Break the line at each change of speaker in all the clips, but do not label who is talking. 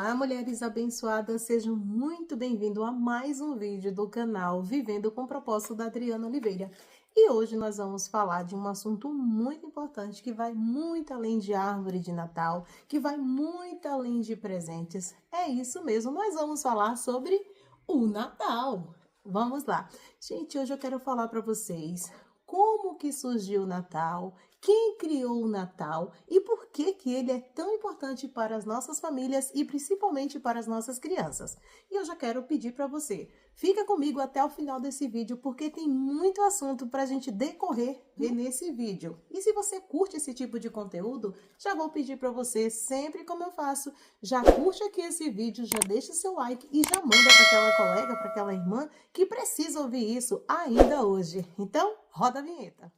Olá, mulheres abençoadas, sejam muito bem-vindos a mais um vídeo do canal Vivendo com Propósito da Adriana Oliveira. E hoje nós vamos falar de um assunto muito importante que vai muito além de árvore de Natal, que vai muito além de presentes. É isso mesmo, nós vamos falar sobre o Natal. Vamos lá. Gente, hoje eu quero falar para vocês como que surgiu o Natal, quem criou o Natal e por que que ele é tão importante para as nossas famílias e principalmente para as nossas crianças. E eu já quero pedir para você, fica comigo até o final desse vídeo porque tem muito assunto para a gente decorrer nesse vídeo. E se você curte esse tipo de conteúdo, já vou pedir para você, sempre como eu faço, já curte aqui esse vídeo, já deixa seu like e já manda para aquela colega, para aquela irmã que precisa ouvir isso ainda hoje. Então, roda a vinheta.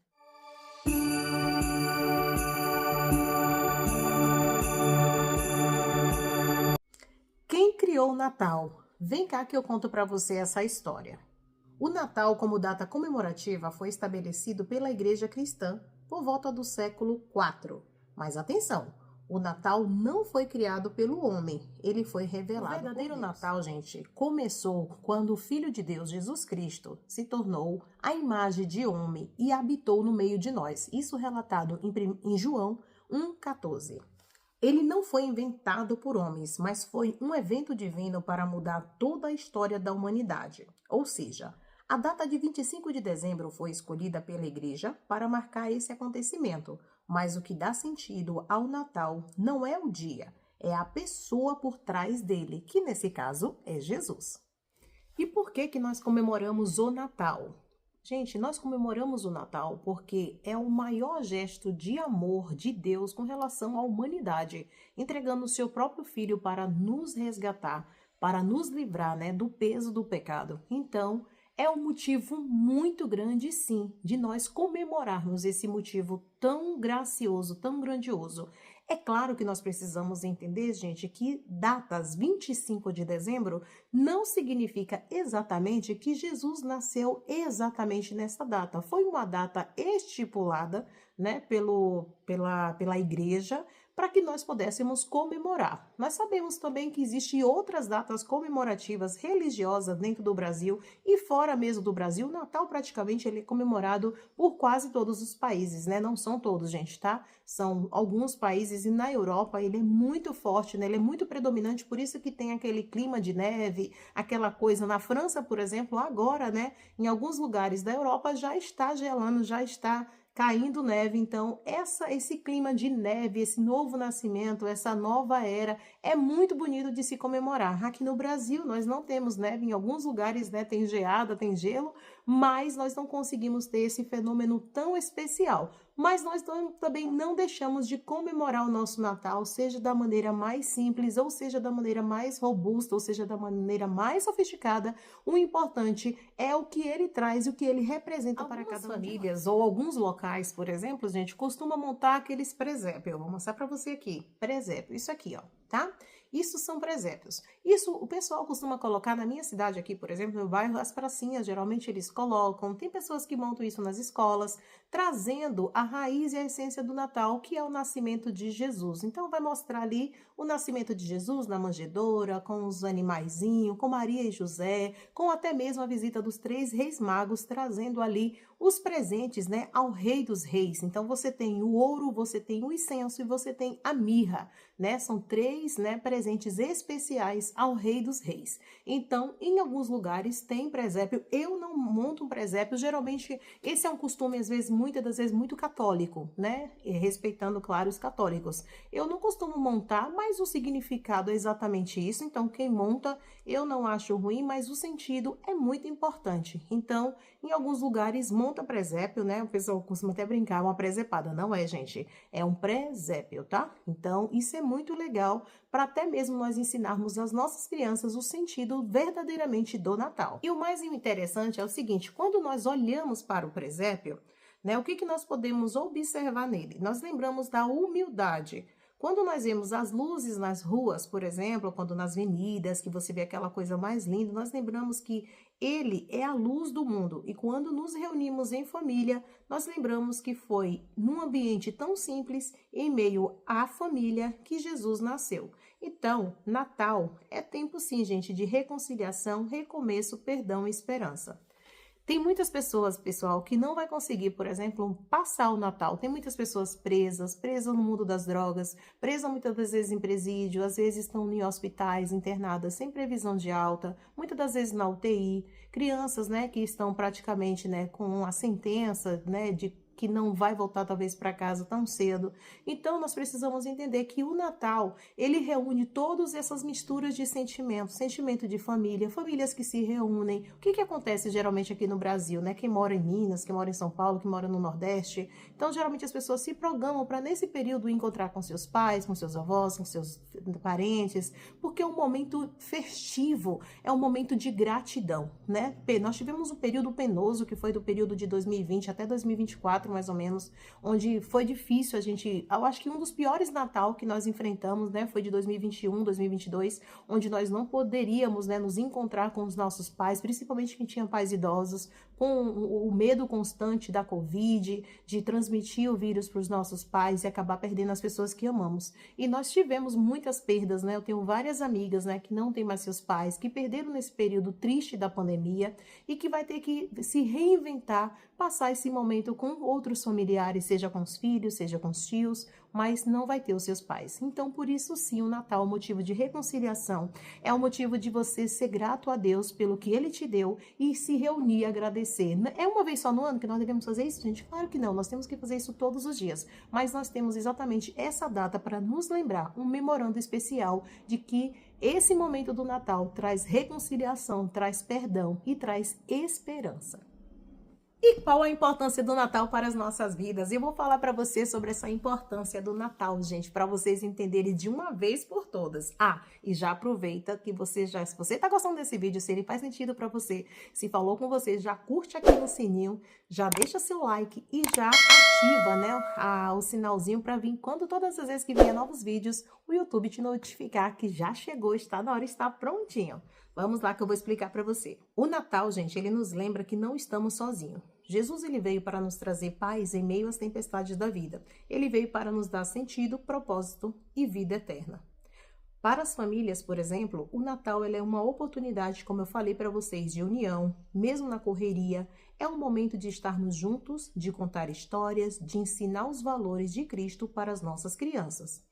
Quem criou o Natal? Vem cá que eu conto para você essa história. O Natal, como data comemorativa, foi estabelecido pela Igreja Cristã por volta do século IV. Mas atenção, o Natal não foi criado pelo homem, ele foi revelado. O verdadeiro Natal, gente, começou quando o Filho de Deus, Jesus Cristo, se tornou a imagem de homem e habitou no meio de nós. Isso relatado em João 1,14. Ele não foi inventado por homens, mas foi um evento divino para mudar toda a história da humanidade. Ou seja, a data de 25 de dezembro foi escolhida pela Igreja para marcar esse acontecimento, mas o que dá sentido ao Natal não é o dia, é a pessoa por trás dele, que nesse caso é Jesus. E por que que nós comemoramos o Natal? Gente, nós comemoramos o Natal porque é o maior gesto de amor de Deus com relação à humanidade, entregando o seu próprio Filho para nos resgatar, para nos livrar, do peso do pecado. Então, é um motivo muito grande, sim, de nós comemorarmos esse motivo tão gracioso, tão grandioso. É claro que nós precisamos entender, gente, que datas 25 de dezembro não significa exatamente que Jesus nasceu exatamente nessa data. Foi uma data estipulada, pela igreja, para que nós pudéssemos comemorar. Nós sabemos também que existem outras datas comemorativas religiosas dentro do Brasil e fora mesmo do Brasil. O Natal praticamente ele é comemorado por quase todos os países, Não são todos, gente, tá? São alguns países e na Europa ele é muito forte, Ele é muito predominante, por isso que tem aquele clima de neve, aquela coisa. Na França, por exemplo, agora, em alguns lugares da Europa já está gelando, já está caindo neve. Então, esse clima de neve, esse novo nascimento, essa nova era, é muito bonito de se comemorar. Aqui no Brasil, nós não temos neve, em alguns lugares, tem geada, tem gelo, mas nós não conseguimos ter esse fenômeno tão especial. Mas nós também não deixamos de comemorar o nosso Natal, seja da maneira mais simples, ou seja da maneira mais robusta, ou seja da maneira mais sofisticada. O importante é o que ele traz e o que ele representa para cada famílias ou alguns locais, por exemplo, gente, costuma montar aqueles presépios. Eu vou mostrar para você aqui. Presépio, isso aqui, ó, tá? Isso são presépios. Isso o pessoal costuma colocar na minha cidade aqui, por exemplo, no bairro, as pracinhas, geralmente eles colocam. Tem pessoas que montam isso nas escolas, trazendo a raiz e a essência do Natal, que é o nascimento de Jesus. Então, vai mostrar ali o nascimento de Jesus na manjedoura, com os animaizinhos, com Maria e José, com até mesmo a visita dos 3 reis magos, trazendo ali os presentes, ao Rei dos Reis. Então, você tem o ouro, você tem o incenso e você tem a mirra, São 3, presentes especiais ao Rei dos Reis. Então, em alguns lugares tem presépio. Eu não monto um presépio. Geralmente, esse é um costume, às vezes, muitas das vezes, muito católico, E respeitando, claro, os católicos. Eu não costumo montar, mas o significado é exatamente isso. Então, quem monta, eu não acho ruim, mas o sentido é muito importante. Então, em alguns lugares, monta presépio, O pessoal costuma até brincar, uma presepada. Não é, gente. É um presépio, tá? Então, isso é muito legal para até mesmo nós ensinarmos às nossas crianças o sentido verdadeiramente do Natal. E o mais interessante é o seguinte, quando nós olhamos para o presépio, o que nós podemos observar nele? Nós lembramos da humildade. Quando nós vemos as luzes nas ruas, por exemplo, quando nas avenidas, que você vê aquela coisa mais linda, nós lembramos que ele é a luz do mundo. E quando nos reunimos em família, nós lembramos que foi num ambiente tão simples, em meio à família, que Jesus nasceu. Então, Natal é tempo sim, gente, de reconciliação, recomeço, perdão e esperança. Tem muitas pessoas, pessoal, que não vai conseguir, por exemplo, passar o Natal. Tem muitas pessoas presas no mundo das drogas, presas muitas das vezes em presídio, às vezes estão em hospitais, internadas, sem previsão de alta, muitas das vezes na UTI. Crianças, né, que estão praticamente, né, com a sentença, né, de que não vai voltar talvez para casa tão cedo. Então, nós precisamos entender que o Natal, ele reúne todas essas misturas de sentimentos, sentimento de família, famílias que se reúnem. O que acontece geralmente aqui no Brasil, né? Quem mora em Minas, quem mora em São Paulo, quem mora no Nordeste. Então, geralmente as pessoas se programam para nesse período encontrar com seus pais, com seus avós, com seus parentes, porque é um momento festivo, é um momento de gratidão, né? Nós tivemos um período penoso, que foi do período de 2020 até 2024, mais ou menos, onde foi difícil a gente, eu acho que um dos piores Natal que nós enfrentamos, né, foi de 2021, 2022, onde nós não poderíamos, né, nos encontrar com os nossos pais, principalmente quem tinha pais idosos, com o medo constante da Covid, de transmitir o vírus para os nossos pais e acabar perdendo as pessoas que amamos. E nós tivemos muitas perdas, né, eu tenho várias amigas, né, que não têm mais seus pais, que perderam nesse período triste da pandemia e que vai ter que se reinventar, passar esse momento com outros familiares, seja com os filhos, seja com os tios, mas não vai ter os seus pais. Então, por isso sim, o Natal é um motivo de reconciliação, é um motivo de você ser grato a Deus pelo que Ele te deu e se reunir e agradecer. É uma vez só no ano que nós devemos fazer isso, gente? Claro que não, nós temos que fazer isso todos os dias, mas nós temos exatamente essa data para nos lembrar, um memorando especial de que esse momento do Natal traz reconciliação, traz perdão e traz esperança. E qual a importância do Natal para as nossas vidas? Eu vou falar para você sobre essa importância do Natal, gente, para vocês entenderem de uma vez por todas. Ah, e já aproveita que você já, se você está gostando desse vídeo, se ele faz sentido para você, se falou com você, já curte aqui no sininho, já deixa seu like e já ativa, né, o sinalzinho para vir quando todas as vezes que vier novos vídeos, o YouTube te notificar que já chegou, está na hora, está prontinho. Vamos lá que eu vou explicar para você. O Natal, gente, ele nos lembra que não estamos sozinhos. Jesus, ele veio para nos trazer paz em meio às tempestades da vida. Ele veio para nos dar sentido, propósito e vida eterna. Para as famílias, por exemplo, o Natal ele é uma oportunidade, como eu falei para vocês, de união, mesmo na correria. É um momento de estarmos juntos, de contar histórias, de ensinar os valores de Cristo para as nossas crianças.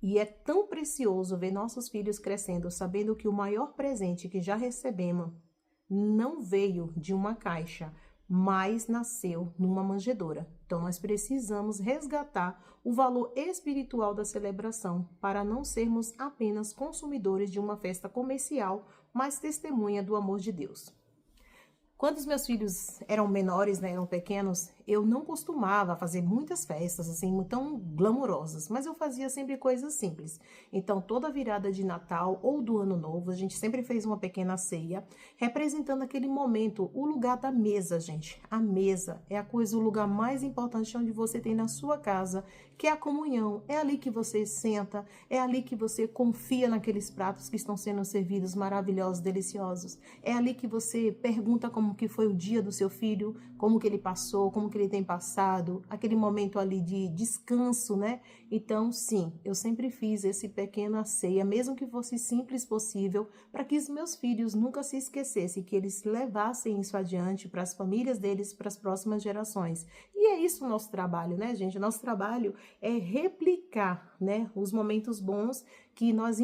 E é tão precioso ver nossos filhos crescendo, sabendo que o maior presente que já recebemos não veio de uma caixa, mas nasceu numa manjedoura. Então, nós precisamos resgatar o valor espiritual da celebração para não sermos apenas consumidores de uma festa comercial, mas testemunha do amor de Deus. Quando os meus filhos eram menores, né, eram pequenos, eu não costumava fazer muitas festas assim tão glamourosas, mas eu fazia sempre coisas simples. Então, toda virada de Natal ou do Ano Novo, a gente sempre fez uma pequena ceia, representando aquele momento, o lugar da mesa, gente. A mesa é a coisa, o lugar mais importante onde você tem na sua casa, que é a comunhão. É ali que você senta, é ali que você confia naqueles pratos que estão sendo servidos maravilhosos, deliciosos. É ali que você pergunta como que foi o dia do seu filho, como que ele passou, como que ele tem passado, aquele momento ali de descanso, né? Então, sim, eu sempre fiz esse pequena ceia, mesmo que fosse simples possível, para que os meus filhos nunca se esquecessem, que eles levassem isso adiante para as famílias deles, para as próximas gerações. E é isso o nosso trabalho, né, gente? O nosso trabalho é replicar, né, os momentos bons que nós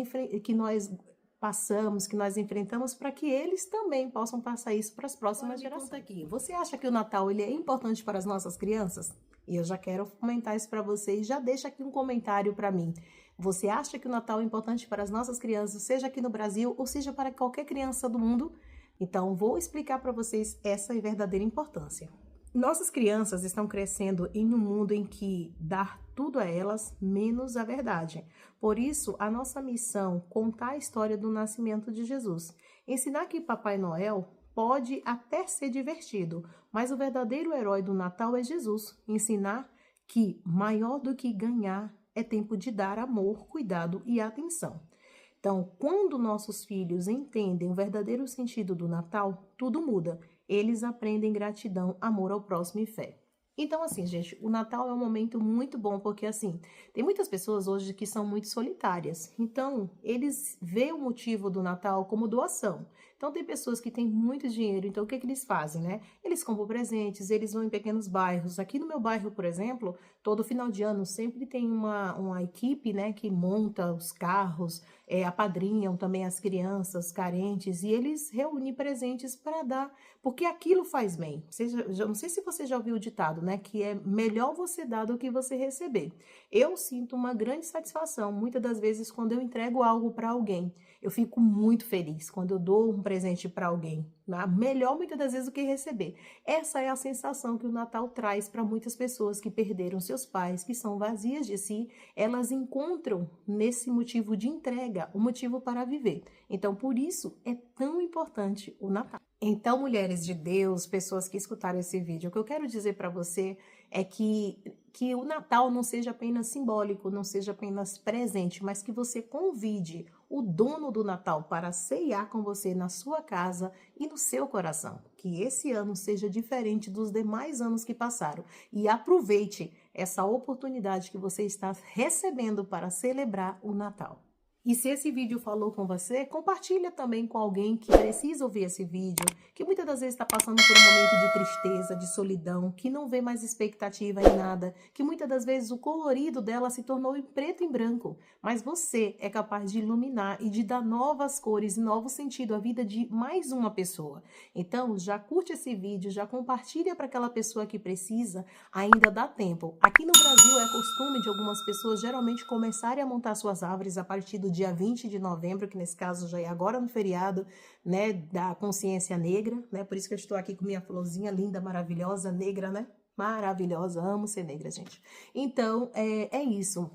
passamos, que nós enfrentamos, para que eles também possam passar isso para as próximas gerações. Aqui, você acha que o Natal ele é importante para as nossas crianças? E eu já quero comentar isso para vocês. Já deixa aqui um comentário para mim. Você acha que o Natal é importante para as nossas crianças, seja aqui no Brasil ou seja para qualquer criança do mundo? Então, vou explicar para vocês essa verdadeira importância. Nossas crianças estão crescendo em um mundo em que dar tudo a elas, menos a verdade. Por isso, a nossa missão é contar a história do nascimento de Jesus. Ensinar que Papai Noel pode até ser divertido, mas o verdadeiro herói do Natal é Jesus. Ensinar que maior do que ganhar é tempo de dar amor, cuidado e atenção. Então, quando nossos filhos entendem o verdadeiro sentido do Natal, tudo muda. Eles aprendem gratidão, amor ao próximo e fé. Então, assim, gente, o Natal é um momento muito bom, porque, assim, tem muitas pessoas hoje que são muito solitárias. Então, eles veem o motivo do Natal como doação. Então, tem pessoas que têm muito dinheiro, então o que que eles fazem, né? Eles compram presentes, eles vão em pequenos bairros. Aqui no meu bairro, por exemplo, todo final de ano sempre tem uma equipe, né, que monta os carros, apadrinham também as crianças carentes, e eles reúnem presentes para dar, porque aquilo faz bem. Não sei se você já ouviu o ditado, né, que é melhor você dar do que você receber. Eu sinto uma grande satisfação, muitas das vezes, quando eu entrego algo para alguém. Eu fico muito feliz quando eu dou um presente para alguém. Melhor muitas das vezes do que receber. Essa é a sensação que o Natal traz para muitas pessoas que perderam seus pais, que são vazias de si. Elas encontram nesse motivo de entrega um motivo para viver. Então, por isso é tão importante o Natal. Então, mulheres de Deus, pessoas que escutaram esse vídeo, o que eu quero dizer para você é que o Natal não seja apenas simbólico, não seja apenas presente, mas que você convide o dono do Natal para ceiar com você na sua casa e no seu coração. Que esse ano seja diferente dos demais anos que passaram. E aproveite essa oportunidade que você está recebendo para celebrar o Natal. E se esse vídeo falou com você, compartilha também com alguém que precisa ouvir esse vídeo, que muitas das vezes está passando por um momento de tristeza, de solidão, que não vê mais expectativa em nada, que muitas das vezes o colorido dela se tornou em preto e branco, mas você é capaz de iluminar e de dar novas cores, novo sentido à vida de mais uma pessoa. Então, já curte esse vídeo, já compartilha para aquela pessoa que precisa, ainda dá tempo. Aqui no Brasil é costume de algumas pessoas geralmente começarem a montar suas árvores a partir do dia 20 de novembro, que nesse caso já é agora no feriado, né, da consciência negra, né, por isso que eu estou aqui com minha florzinha linda, maravilhosa, negra, né, maravilhosa, amo ser negra, gente. Então, é isso,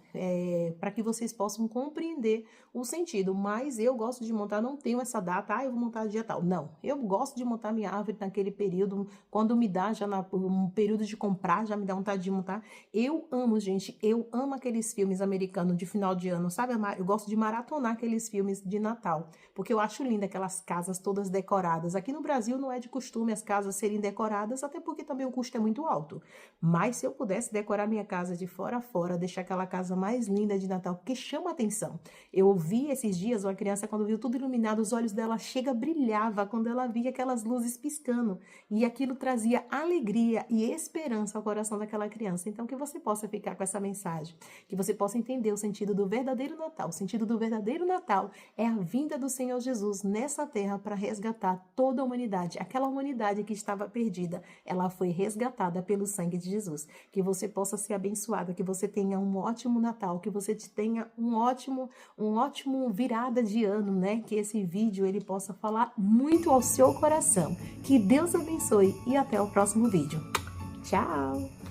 para que vocês possam compreender o sentido, mas eu gosto de montar, não tenho essa data, eu vou montar dia tal, não, eu gosto de montar minha árvore naquele período, quando me dá, um período de comprar, já me dá vontade de montar. Eu amo, gente, eu amo aqueles filmes americanos de final de ano, sabe, eu gosto de maratonar aqueles filmes de Natal, porque eu acho linda aquelas casas todas decoradas. Aqui no Brasil não é de costume as casas serem decoradas, até porque também o custo é muito alto. Mas se eu pudesse decorar minha casa de fora a fora, deixar aquela casa mais linda de Natal, porque chama atenção. Eu ouvi esses dias uma criança, quando viu tudo iluminado, os olhos dela brilhava quando ela via aquelas luzes piscando. E aquilo trazia alegria e esperança ao coração daquela criança. Então, que você possa ficar com essa mensagem, que você possa entender o sentido do verdadeiro Natal. O sentido do verdadeiro Natal é a vinda do Senhor Jesus nessa terra para resgatar toda a humanidade. Aquela humanidade que estava perdida, ela foi resgatada pelo sangue de Jesus. Que você possa ser abençoada, que você tenha um ótimo Natal, que você tenha um ótimo virada de ano, né? Que esse vídeo ele possa falar muito ao seu coração. Que Deus abençoe e até o próximo vídeo. Tchau!